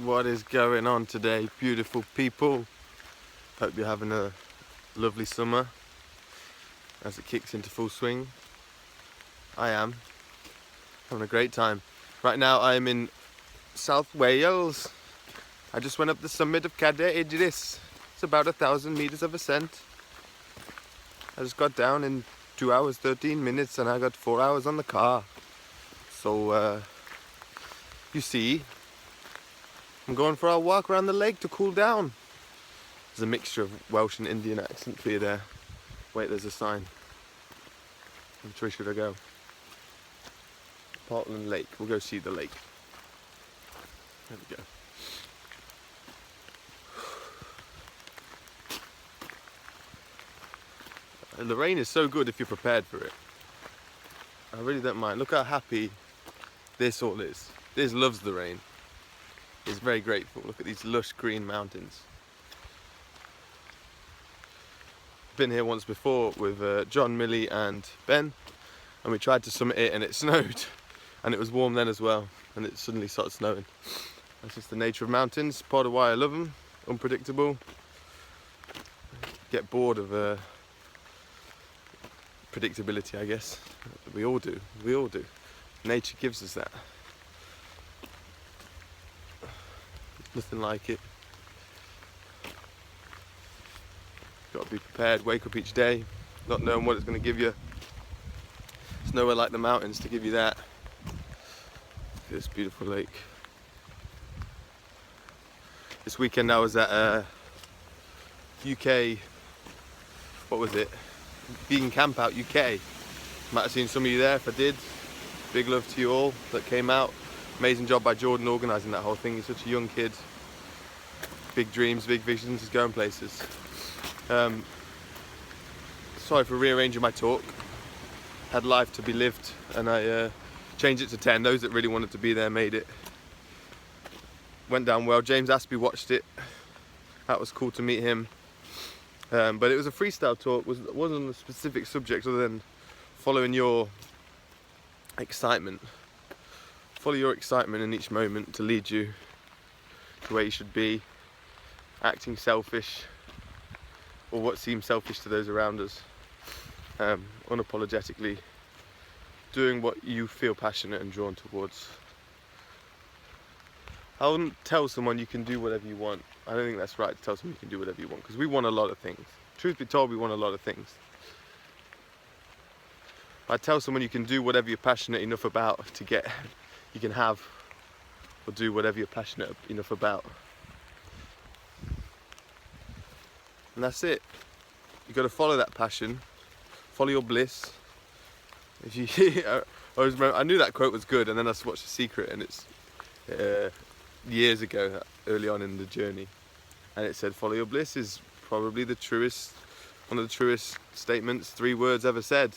What is going on today, beautiful people? Hope you're having a lovely summer as it kicks into full swing. I am having a great time. Right now I am in South Wales. I just went up the summit of Cadair Idris. It's about 1,000 meters of ascent. I just got down in 2 hours 13 minutes and I got 4 hours on the car. So you see, I'm going for a walk around the lake to cool down. There's a mixture of Welsh and Indian accent for you there. Wait, there's a sign. Which way should I go? Portland Lake. We'll go see the lake. There we go. And the rain is so good if you're prepared for it. I really don't mind. Look how happy this all is. This loves the rain. It's very grateful. Look at these lush green mountains. Been here once before with John, Millie and Ben, and we tried to summit it and it snowed, and it was warm then as well, and it suddenly started snowing. That's just the nature of mountains, part of why I love them. Unpredictable. Get bored of predictability, I guess. We all do. Nature gives us that. Nothing like it. Got to be prepared, wake up each day, not knowing what it's going to give you. There's nowhere like the mountains to give you that. Look at this beautiful lake. This weekend I was at UK, what was it? Vegan Camp Out UK. Might have seen some of you there. If I did, big love to you all that came out. Amazing job by Jordan organising that whole thing. He's such a young kid. Big dreams, big visions, he's going places. Sorry for rearranging my talk. Had life to be lived and I changed it to 10. Those that really wanted to be there made it. Went down well. James Aspie watched it. That was cool to meet him. But it was a freestyle talk. It wasn't on a specific subject other than following your excitement. Follow your excitement in each moment to lead you to where you should be. Acting selfish, or what seems selfish to those around us. Unapologetically doing what you feel passionate and drawn towards. I wouldn't tell someone you can do whatever you want. I don't think that's right to tell someone you can do whatever you want, because we want a lot of things. Truth be told, we want a lot of things. I tell someone you can do whatever you're passionate enough about to get, you can have or do whatever you're passionate enough about. And that's it. You've got to follow that passion, follow your bliss. If you, I knew that quote was good, and then I watched The Secret, and it's years ago, early on in the journey, and it said, "Follow your bliss" is probably the truest, one of the truest statements, 3 words ever said,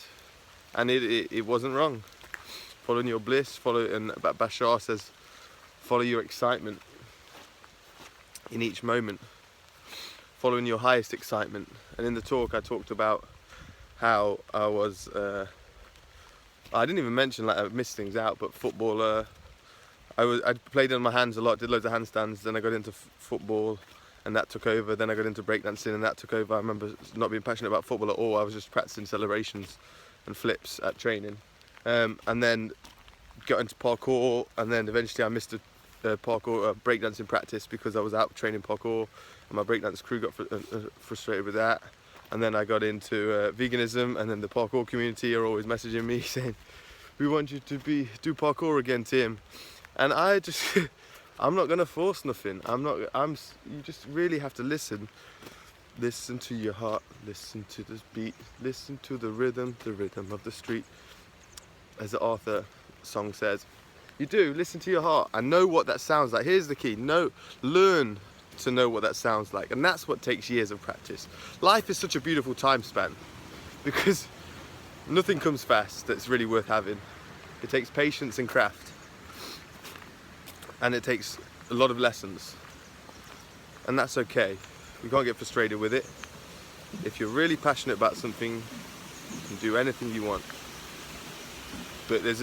and it wasn't wrong. Following your bliss, and Bashar says, follow your excitement in each moment. Following your highest excitement. And in the talk I talked about how I was, I didn't even mention, like, I missed things out, but football, I played on my hands a lot, did loads of handstands, then I got into football and that took over, then I got into breakdancing and that took over. I remember not being passionate about football at all, I was just practicing celebrations and flips at training. And then got into parkour, and then eventually I missed a parkour breakdancing practice because I was out training parkour, and my breakdance crew got frustrated with that. And then I got into veganism, and then the parkour community are always messaging me saying, "We want you to do parkour again, Tim." And I just, I'm not gonna force nothing. You just really have to listen. Listen to your heart. Listen to this beat. Listen to the rhythm of the street, as the Arthur song says. You do, listen to your heart and know what that sounds like. Here's the key, learn to know what that sounds like, and that's what takes years of practice. Life is such a beautiful time span because nothing comes fast that's really worth having. It takes patience and craft, and it takes a lot of lessons, and that's okay. You can't get frustrated with it. If you're really passionate about something, you can do anything you want. But there's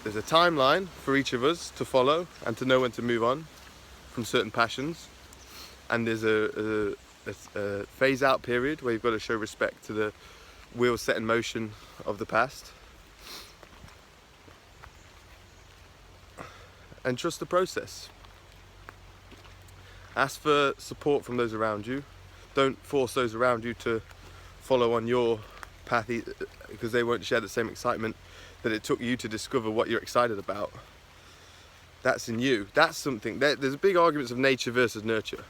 there's a timeline for each of us to follow and to know when to move on from certain passions, and there's a phase out period where you've got to show respect to the wheels set in motion of the past, and trust the process. Ask for support from those around you. Don't force those around you to follow on your path, because they won't share the same excitement that it took you to discover what you're excited about. That's in you. That's something. There's big arguments of nature versus nurture,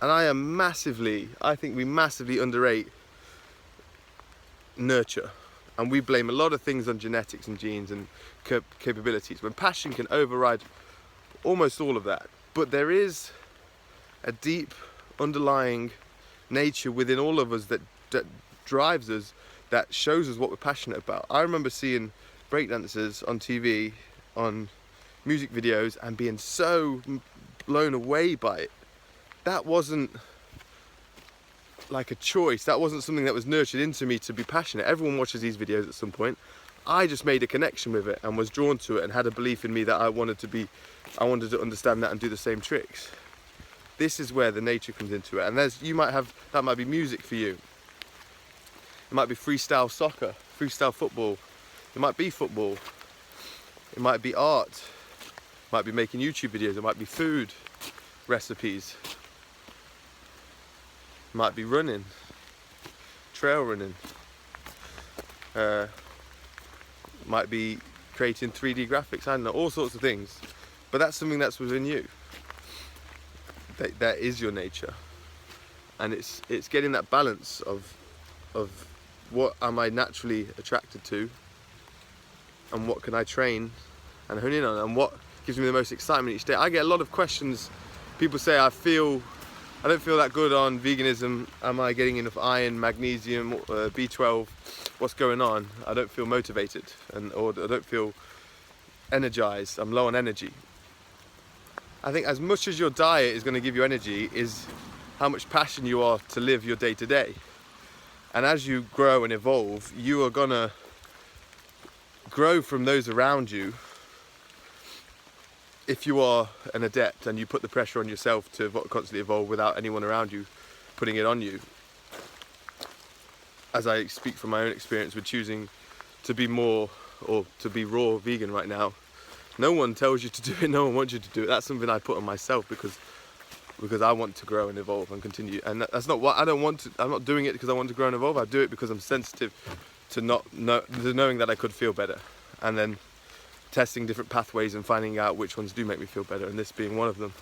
and I think we massively underrate nurture, and we blame a lot of things on genetics and genes and capabilities, when passion can override almost all of that. But there is a deep underlying nature within all of us that drives us, that shows us what we're passionate about. I remember seeing breakdancers on TV, on music videos, and being so blown away by it. That wasn't like a choice. That wasn't something that was nurtured into me to be passionate. Everyone watches these videos at some point. I just made a connection with it and was drawn to it and had a belief in me that I wanted to understand that and do the same tricks. This is where the nature comes into it. And that might be music for you. It might be freestyle soccer, freestyle football. It might be football. It might be art. It might be making YouTube videos. It might be food recipes. It might be running, trail running. It might be creating 3D graphics. I don't know, all sorts of things. But that's something that's within you. That is your nature. And it's getting that balance of what am I naturally attracted to, and what can I train and hone in on, and what gives me the most excitement each day. I get a lot of questions. People say, I don't feel that good on veganism. Am I getting enough iron, magnesium, B12? What's going on? I don't feel motivated, or I don't feel energized. I'm low on energy. I think as much as your diet is going to give you energy is how much passion you are to live your day to day. And as you grow and evolve, you are going to grow from those around you. If you are an adept and you put the pressure on yourself to constantly evolve without anyone around you putting it on you. As I speak from my own experience with choosing to be more, or to be raw vegan right now, no one tells you to do it, no one wants you to do it. That's something I put on myself because I want to grow and evolve and continue. And that's not what I don't want to. I'm not doing it because I want to grow and evolve. I do it because I'm sensitive to knowing that I could feel better, and then testing different pathways and finding out which ones do make me feel better, and this being one of them.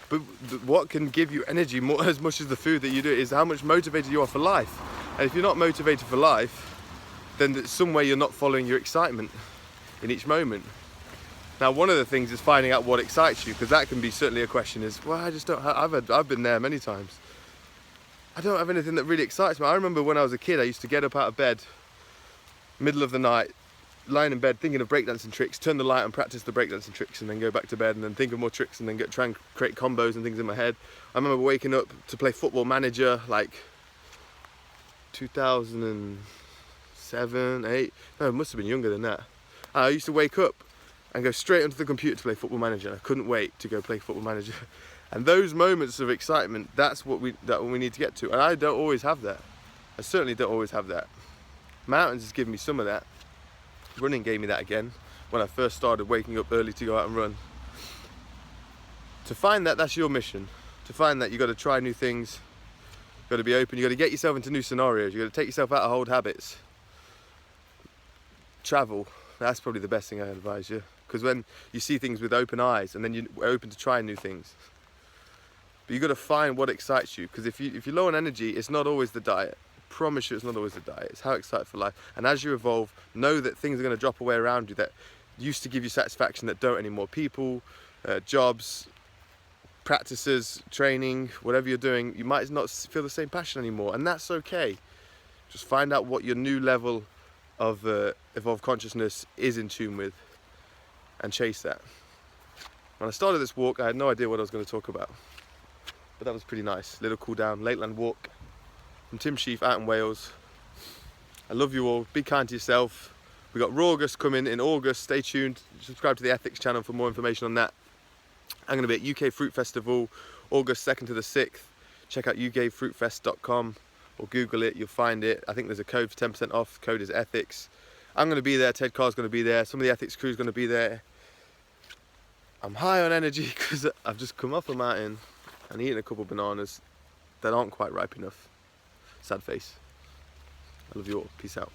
But what can give you energy more, as much as the food that you do, is how much motivated you are for life. And if you're not motivated for life, then somewhere you're not following your excitement in each moment. Now, one of the things is finding out what excites you, because that can be certainly a question. Is, well, I just don't. I've been there many times. I don't have anything that really excites me. I remember when I was a kid, I used to get up out of bed, middle of the night, lying in bed thinking of breakdancing tricks, turn the light on, practice the breakdancing tricks, and then go back to bed and then think of more tricks, and then try and create combos and things in my head. I remember waking up to play Football Manager like 2007, 8. No, it must have been younger than that. I used to wake up and go straight onto the computer to play Football Manager. I couldn't wait to go play Football Manager. And those moments of excitement, that's what we need to get to. And I don't always have that. I certainly don't always have that. Mountains has given me some of that. Running gave me that again when I first started waking up early to go out and run. To find that, that's your mission. To find that, you've got to try new things. You've got to be open. You've got to get yourself into new scenarios. You've got to take yourself out of old habits. Travel. That's probably the best thing I advise you. Because when you see things with open eyes, and then you're open to trying new things. But you've got to find what excites you. Because if you're low on energy, it's not always the diet. I promise you, it's not always the diet. It's how excited for life. And as you evolve, know that things are going to drop away around you that used to give you satisfaction that don't anymore. People, jobs, practices, training, whatever you're doing, you might not feel the same passion anymore. And that's okay. Just find out what your new level of evolved consciousness is in tune with, and chase that. When I started this walk, I had no idea what I was going to talk about, but that was pretty nice. Little cool down, Lakeland walk from Tim Sheaf out in Wales. I love you all. Be kind to yourself. We got Rawgus coming in August. Stay tuned. Subscribe to the Ethics channel for more information on that. I'm going to be at UK Fruit Festival, August 2nd to the 6th. Check out ukfruitfest.com or Google it, you'll find it. I think there's a code for 10% off. The code is ethics. I'm going to be there. Ted Carr's going to be there. Some of the ethics crew is going to be there. I'm high on energy because I've just come off a mountain and eaten a couple of bananas that aren't quite ripe enough. Sad face. I love you all. Peace out.